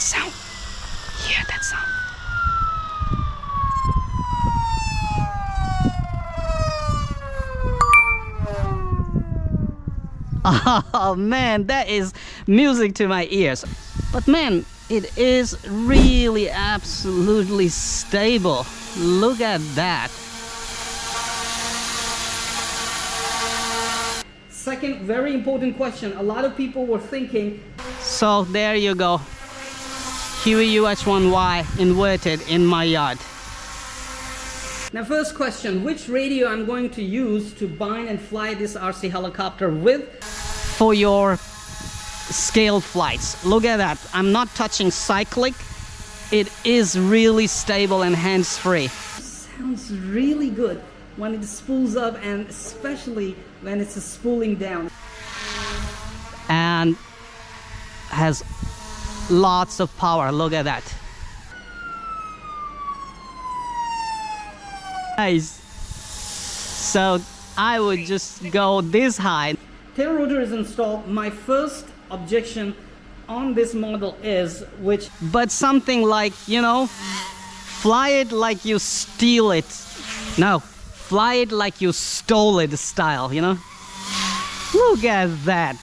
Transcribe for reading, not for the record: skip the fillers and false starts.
sound. Hear that sound. Oh man, that is music to my ears. But man, it is really absolutely stable. Look at that. Second very important question. A lot of people were thinking. So there you go. UH1Y inverted in my yard. Now first question, which radio I'm going to use to bind and fly this RC helicopter with for your scale flights? Look at that. I'm not touching cyclic. It is really stable and hands-free. Sounds really good when it spools up, and especially when it's spooling down. And has lots of power. Look at that. Nice. So I would just go this high. Tail rotor is installed. My first objection on this model is but something like, you know, fly it like you steal it. No, fly it like you stole it style, you know. Look at that.